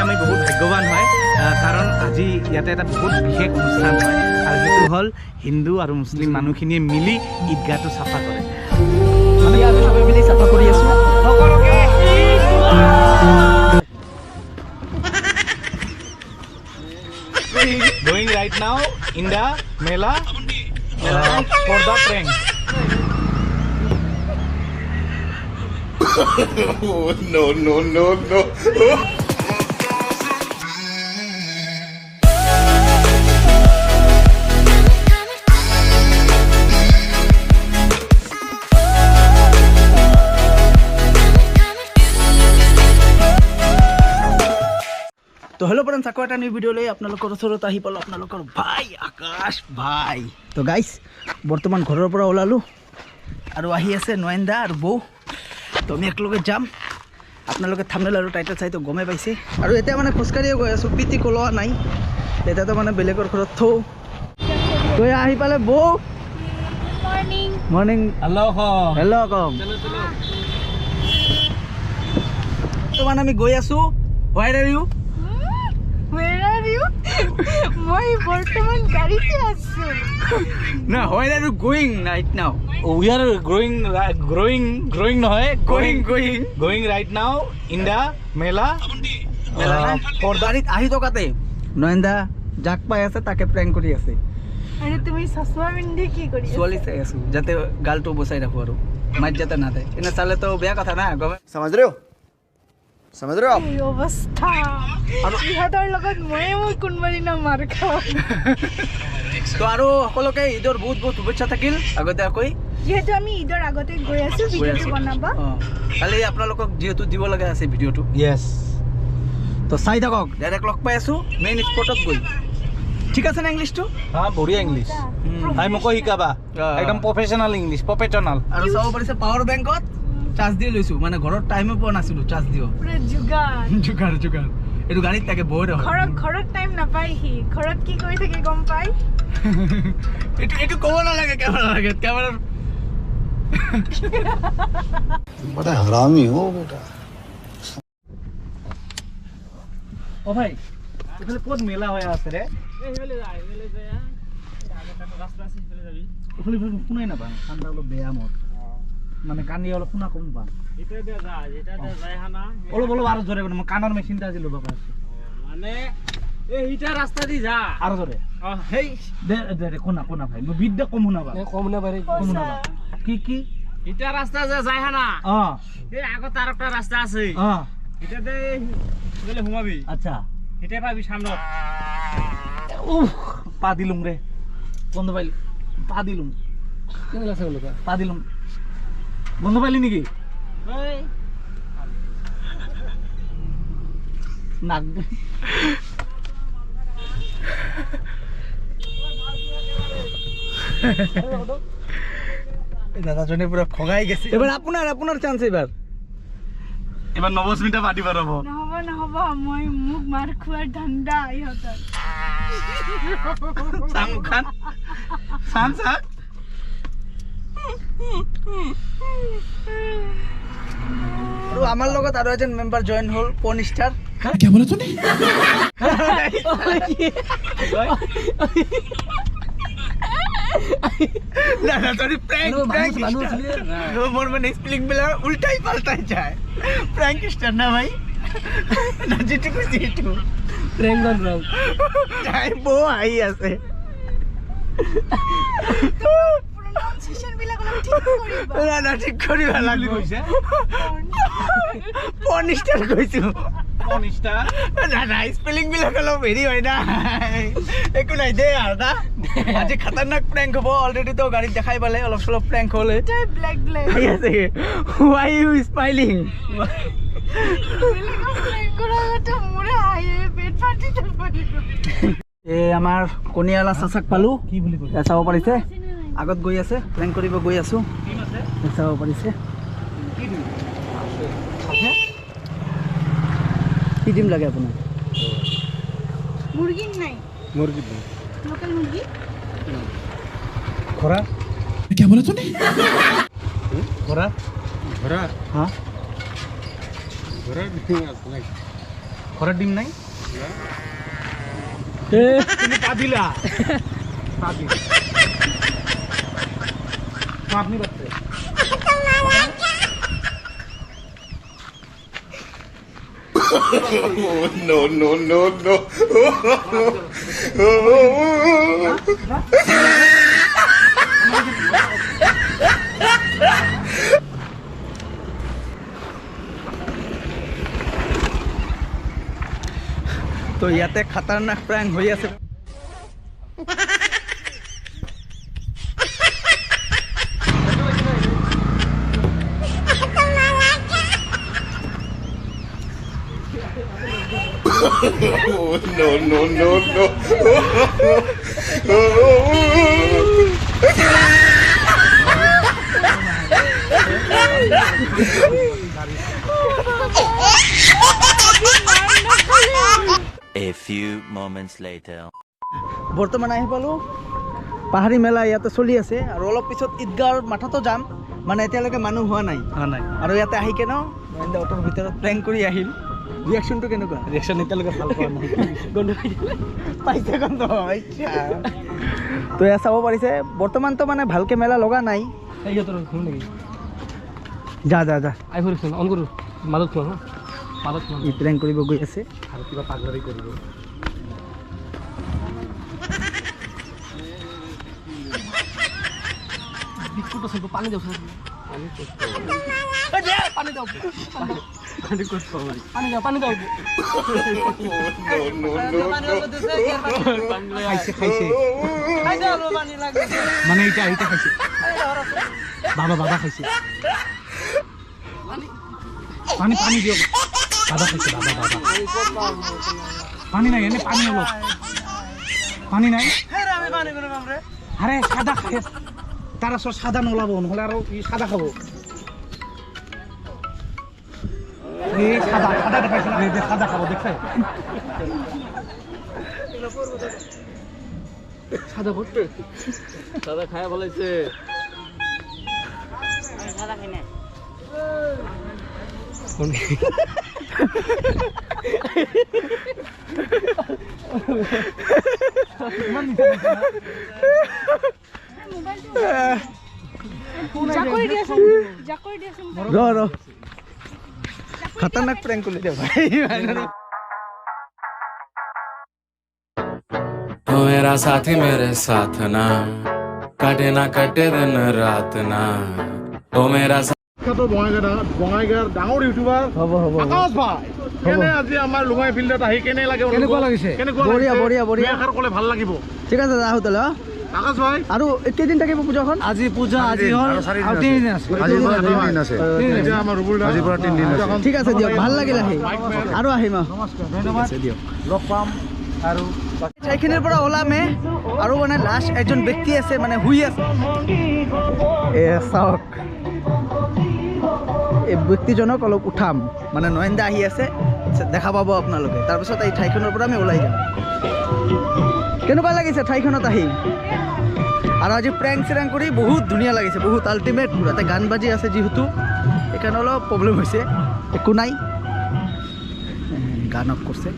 আমি বহুত ভাগ্যৱান হয় কাৰণ আজি ইয়াতে এটা বহুত বিশেষ অনুষ্ঠান হয় আৰু সেইটো হ'ল হিন্দু আৰু মুছলিম মানুহখিনিয়ে মিলি ঈদগাহটো চাফা কৰে মানে আমি সবে মিলি চাফা কৰি আছো সকলোকে going right now in the mela for the prank Oh, no, no, no, no. তো হেল্ল' ফ্ৰেণ্ডছ আকৌ এটা নিউ ভিডিঅ'লৈ আপোনালোকৰ ওচৰত আহি পালোঁ আপোনালোকৰ ভাই আকাশ ভাই তো গাইছ বৰ্তমান ঘৰৰ পৰা ওলালোঁ আৰু আহি আছে নয়নদা আৰু বৌ তো আমি একেলগে যাম আপোনালোকে থাম্বনেইল আৰু টাইটেল চাই তো গমেই পাইছে আৰু এতিয়া মানে খোজকাঢ়িয়ে গৈ আছোঁ পিটি কলোৱা নাই এতিয়াতো মানে বেলেগৰ ঘৰত থওঁ তো আহি পালে বৌ মৰ্ণিং হেল্ল' কম তো মানে আমি গৈ আছোঁ what are you Where are you? মই বৰ্তমান গাড়ীতে আছো না where are you going right now we are growing নহয় going right now in the mela for the আহি টকাতে নয়নদা জাক পাই আছে তাকে প্ৰেংক কৰি আছে আৰে তুমি চশমা পিন্ধি কি কৰি আছা ছোৱালী চাই আছো যাতে গালটো বচাই ৰাখো আৰু মাইট যাতে না দেয় এনে চালে তো বেয়া কথা না समझ रहे हो এই অৱস্থা আৰু ইহঁতৰ লগত মই কোনোবা দিনা মাৰ খাওঁ তো আৰু সকলোকে ঈদৰ বহুত বহুত শুভেচ্ছা থাকিল আগতীয়াকৈ যিহেতু আমি ঈদৰ আগতে গৈ আছো ভিডিঅ'টো বনাব খালি আপোনালোকক যিহেতু দিব লগা আছে ভিডিঅ'টো यस তো চাই থাকক ডাইৰেক্ট লগ পাই আছো মেইন স্পটত গৈ ঠিক আছে না ইংলিছটো हाँ बढ़िया इंग्लिश भाई मोको हिकाबा एकदम प्रोफेशनल इंग्लिश प्रोफेशनल আৰু চাব পাৰিছে পাৱাৰ বেংকত চাৰ্জ দি লৈছো মানে ঘৰত টাইমে পোৱা নাছিলো চাৰ্জ দিব পুৰা যোগাৰ জোগাৰ এইটো গাড়ীত তাকে বহুত ঘৰত টাইম নাপায় সি ঘৰত কি কৰি থাকে গম পাই এইটো ক'ব নালাগে কেমেৰাৰ बड़ा हरामी हो बेटा ও ভাই এখানে কোন মেলা হয়ে আছে রে শুনাই নাপাম ঠাণ্ডা অলপ বেয়া মোৰ মানে কান্দি অলপ শুনা কম পাম অলপ আৰু জোৰে মই কাণৰ মেচিনটা আজি ল'ব পাৰিছোঁ মানে এই হিটা ৰাস্তা দি যা আৰু জোৰে হেই দে কোনা ভাই মই বিদ্যা কম শুনা পাম কম না পাৰি কি হিটা ৰাস্তা যে যায় হানা এই আগত আৰু একটা ৰাস্তা আছে এটাতে গলে ঘুমাবি আচ্ছা এটা পাবি সামনে পা দিলুম রে বন্ধ পাইলি পা দিলুম কেমন আছে বলো পা দিলুম বন্ধ পাইলি নাকি এই নাক দাদাজনে পুরা খগাই গেছে এবার আপনার চান্স এবার নবস্মিতা পার্টি পারবো নহব মই মুখ মাৰ খোৱাৰ ধান্দা ইহঁতৰ সামখান সান আৰু আমাৰ লগত আৰু এজন মেম্বাৰ জয়েন হ'ল পনিষ্টাৰ क्या बोला तूने না সরি প্র্যাঙ্ক মোর মানে স্পেলিং বেলা উল্টাই পাল্টাই যায় প্র্যাঙ্ক স্টার না ভাই না যেটুকু যেটু প্রেম কর যাই বউ আই আছে প্ৰনাউন্সিয়েচন বিলাক অলপ ঠিক কৰিবা না ঠিক কৰিব লাগিব পনিষ্টাৰ কৈছো পনিষ্টাৰ না স্পেলিং বিলাক অলপ হেৰি হয় না একো নাই দে আৰু না আজি খতৰনাক প্ৰেংক হ'ব অলৰেডি তো গাড়ীত দেখাই পালে অলপ চলপ প্ৰেংক হ'লে ব্লেক আহি আছে why you smiling আমাৰ কণিয়ালা চাচাক পালো কি বুলি কৈছে চাব পাৰিছে আগত গৈ আছে প্লেন কৰিব গৈ আছো চাব পাৰিছে কি দিম লাগে আপোনাক মুৰ্গী নাই মুৰ্গী লোকেল মুৰ্গী খৰা क्या बोला तूने খৰা घोड़ा হা घोड़ा नहीं असला ঘরের ডিম নাই তুমি পা দিলা আপনি বাচ্চা No, no, no, no. তো ইয়াতে খাতারনাক প্র্যাঙ্ক হয়ে আছে No, no, no, no. A few moments later. বৰ্তমান আহি পালোঁ পাহাৰী মেলা ইয়াতে চলি আছে আৰু অলপ পিছত ঈদগাঁৱৰ মাথাতো যাম মানে এতিয়ালৈকে মানুহ হোৱা নাই নাই আৰু ইয়াতে আহি কেনে অটোৰ ভিতৰত প্ৰেংক কৰি আহিল ৰিয়েকশ্যনটো কেনেকুৱা ৰিয়েকশ্যন এতিয়ালৈকে ভাল পোৱা নাই গন্ধ পাইছে গন্ধ তো এয়া চাব পাৰিছে বৰ্তমানতো মানে ভালকৈ মেলা লগা নাই সিহঁতৰ শুন নেকি যা যা যা আই ফুৰিছোঁ অন কৰোঁ মাজত থোৱা মাজত থোৱা ই প্ৰেংক কৰিব গৈ আছে আৰু কিবা পাগলাৰি কৰিব বিস্কুট আছে পানী দিয়ক পানী দিয়ক পানী ক'ত পাব পানী দিয়ক পানী দিয়ক No, no, no, খাইছে খাইছে মানে এইটা খাইছে বাবা খাইছে পানী পানী দিয়ক বাবা খাইছে বাবা পানী নাই এনে পানী অলপ পানী নাই আরে সাদা খায় তারা সব সাদা নলাবো নহলে আর সাদা খাবো এই সাদা সাদা দেখাইছে না সাদা খাবো দেখছে সাদা করতে সাদা খায়া বলাইছে সাদা খাই না ৰ খতৰনাক প্ৰেংক কৰি দে ভাই हो मेरा साथी मेरे साथ ना कटे दिन रात ना हो मेरा বঙাইগাঁৱৰ ডাঙৰ ইউটিউবাৰ হ'ব হ'ব আকাশ ভাই কেনে আজি আমাৰ লুঙাই ফিল্ডত আহি কেনে লাগে কেনেকুৱা লাগিছে বঢ়িয়া বঢ়িয়া বঢ়িয়া এষাৰ ক'লে ভাল লাগিব ঠিক আছে আহো তেলে আকাশ ভাই আৰু কেইদিন থাকিব পূজাখন আজি পূজা আজি হ'ল আৰু 3 দিন আছে আজিৰ পৰা 3 দিন আছে এতিয়া আমাৰ ৰুবুল আজিৰ পৰা 3 দিন আছে ঠিক আছে দিয়ক ভাল লাগিল আহি আৰু আহিম ধন্যবাদ দিয়ক লগ পাম আৰু ঠাইখিনিৰ পৰা ওলামে আৰু মানে লাষ্ট এজন ব্যক্তি আছে মানে শুই আছে এ চাওক এই ব্যক্তিজনক অলপ উঠাম মানে নয়নদা আহি আছে দেখা পাব আপোনালোকে তাৰপিছত এই ঠাইখনৰ পৰা আমি ওলাই যাম কেনেকুৱা লাগিছে ঠাইখনত আহি আৰু আজি প্ৰেংক চেৰেংক কৰি বহুত ধুনীয়া লাগিছে বহুত আল্টিমেট তাতে গান বাজি আছে যিহেতু সেইকাৰণে অলপ প্ৰব্লেম হৈছে একো নাই গান অফ কৰিছে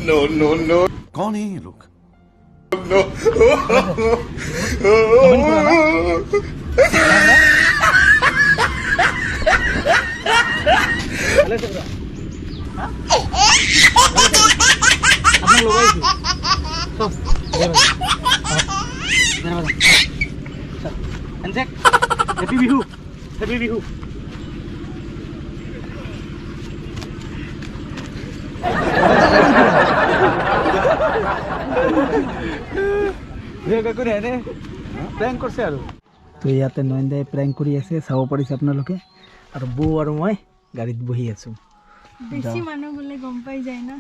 no, no, no. कौन है ये लोग No. Happy Bihu happy Bihu prank কৰিছে আৰু তো ইয়াতে নয়নদাই প্ৰেংক কৰি আছে চাব পাৰিছে আপোনালোকে আৰু বৌ আৰু মই গাড়ীত বহি আছো বেছি মানুহ গ'লে গম পাই যায় না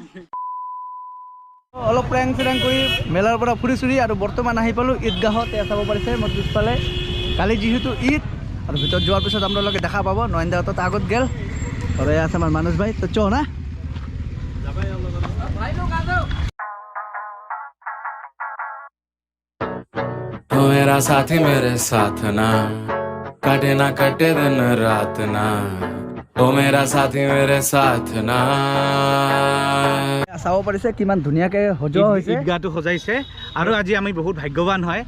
অলপ প্ৰেংক চেৰেংক কৰি মেলাৰ পৰা ফুৰি চুৰি আৰু বৰ্তমান আহি পালোঁ ঈদগাহত এয়া চাব পাৰিছে মই পিছফালে কালি যিহেতু ঈদ আৰু ভিতৰত যোৱাৰ পিছত আপোনালোকে দেখা পাব নয়নদাহঁত আগত গেল আৰু এয়া আছে আমাৰ মানস ভাই তো চ না तो मेरा साथी मेरे साथ ना कटे दिन रात ना ओ मेरा साथी मेरे साथ ना চাব পাৰিছে কিমান ধুনীয়াকৈ সজোৱা হৈছে ঈদগাহটো সজাইছে আৰু আজি আমি বহুত ভাগ্যৱান হয়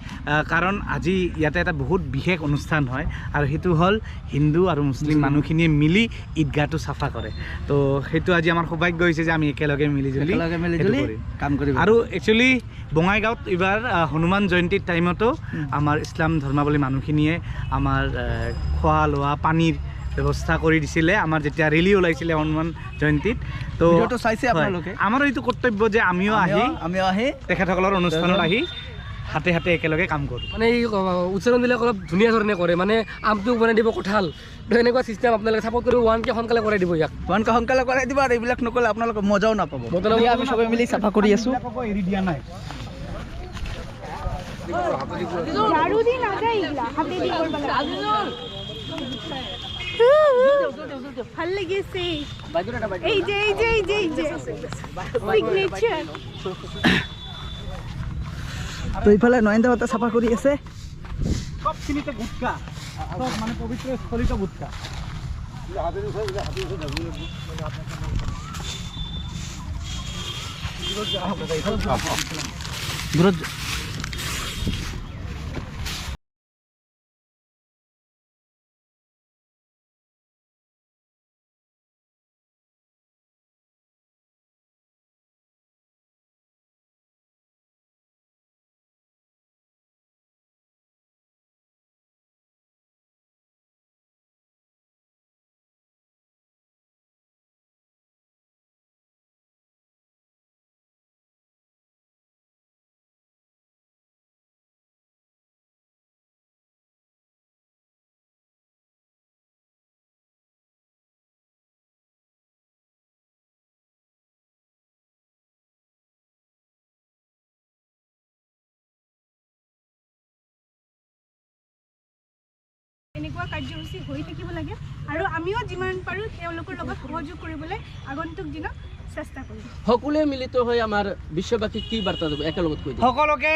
কাৰণ আজি ইয়াতে এটা বহুত বিশেষ অনুষ্ঠান হয় আৰু সেইটো হ'ল হিন্দু আৰু মুছলিম মানুহখিনিয়ে মিলি ঈদগাহটো চাফা কৰে তো সেইটো আজি আমাৰ সৌভাগ্য হৈছে যে আমি একেলগে মিলি জুলি কাম কৰিব আৰু একচুৱেলি বঙাইগাঁৱত এইবাৰ হনুমান জয়ন্তীৰ টাইমতো আমাৰ ইছলাম ধৰ্মাৱলী মানুহখিনিয়ে আমাৰ খোৱা লোৱা পানীৰ ব্যৱস্থা কৰি দিছিলে আমাৰ যেতিয়া ৰেলী ওলাইছিলে হনুমান জয়ন্তীত তো ভিডিঅ'টো চাইছে আপোনালোকে আমাৰ এইটো কৰ্তব্য যে আমিও আহি তেখেতসকলৰ অনুষ্ঠানত আহি হাতে হাতে একেলগে কাম কৰোঁ মানে এই উচ্চাৰণবিলাক অলপ ধুনীয়া ধৰণে কৰে মানে আমটো বনাই দিব কঁঠাল তো এনেকুৱা চিষ্টেম আপোনালোকে ছাপোৰ্ট কৰি 1K সোনকালে কৰাই দিব ইয়াক 1K সোনকালে কৰাই দিব আৰু এইবিলাক নকলে আপোনালোকে মজাও নাপাব আমি সবে মিলি চাফা কৰি আছো এৰি দিয়া নাই ঝাড়ু দি না যায় এগুলা হাতে দিয়ে কৰবা ভাল লাগিছে এই যে সিগনেচাৰ তো এইফালে নয়নদাহঁতে চাফা কৰি আছে সবখিনিতে গুটকা সব মানে পবিত্ৰ স্থলিত গুটকা দূৰত এনেকুৱা কাৰ্যসূচী হৈ থাকিব লাগে আৰু আমিও যিমান পাৰোঁ তেওঁলোকৰ লগত সহযোগ কৰিবলৈ আগন্তুক দিনত চেষ্টা কৰিম সকলোৱে মিলিত হৈ আমাৰ বিশ্ববাসীক কি বাৰ্তা দিব একেলগত কৈ দিম সকলোকে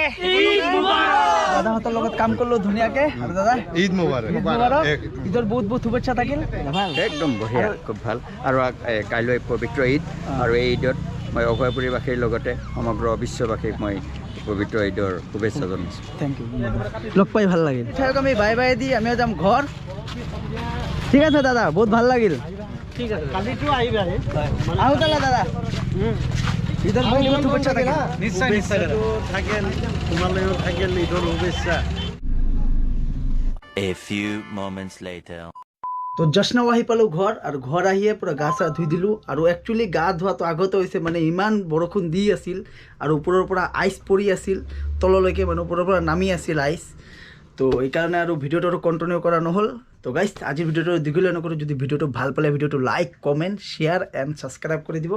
দাদাহঁতৰ লগত কাম কৰিলো ধুনীয়াকৈ আৰু দাদা ঈদ মুবাৰক ঈদৰ বহুত বহুত শুভেচ্ছা থাকিল ভাল একদম বঢ়িয়া খুব ভাল আৰু কাইলৈ পবিত্ৰ ঈদ আৰু এই ঈদত মই অভয়পুৰীবাসীৰ লগতে সমগ্ৰ বিশ্ববাসীক মই পবিত্ৰ ঈদৰ শুভেচ্ছা জনাইছোঁ থেংক ইউ লগ পাই ভাল লাগিল আমি বাই বাই দি আমিও যাম ঘৰ ঠিক আছে দাদা বহুত ভাল লাগিল ঠিক আছে কালিতো আহিবা আহো তাহলে দাদা ঈদৰ বহুত বহুত শুভেচ্ছা থাকিল নিশ্চয় নিশ্চয় থাকিল তোমালৈও থাকিল ঈদৰ শুভেচ্ছা A few moments later. তো জশ্নাও আহি পালোঁ ঘৰ আৰু ঘৰ আহিয়ে পূৰা গা চা ধুই দিলোঁ আৰু একচুৱেলি গা ধোৱাটো আগতে হৈছে মানে ইমান বৰষুণ দি আছিল আৰু ওপৰৰ পৰা আইচ পৰি আছিল তললৈকে মানে ওপৰৰ পৰা নামি আছিল আইচ তো এইকাৰণে আৰু ভিডিঅ'টো আৰু কণ্টিনিউ কৰা নহ'ল তো গাইজ আজিৰ ভিডিঅ'টো দীঘলীয়া নকৰোঁ যদি ভিডিঅ'টো ভাল পালে ভিডিঅ'টো like comment share and subscribe কৰি দিব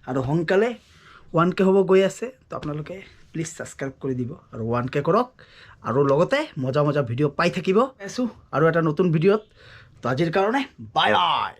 আৰু সোনকালে 1K হ'ব গৈ আছে তো আপোনালোকে প্লিজ ছাবস্ক্ৰাইব কৰি দিব আৰু 1K কৰক আৰু লগতে মজা মজা ভিডিঅ' পাই থাকিব আছোঁ আৰু এটা নতুন ভিডিঅ'ত তো আজিৰ কাৰণে বাই বাই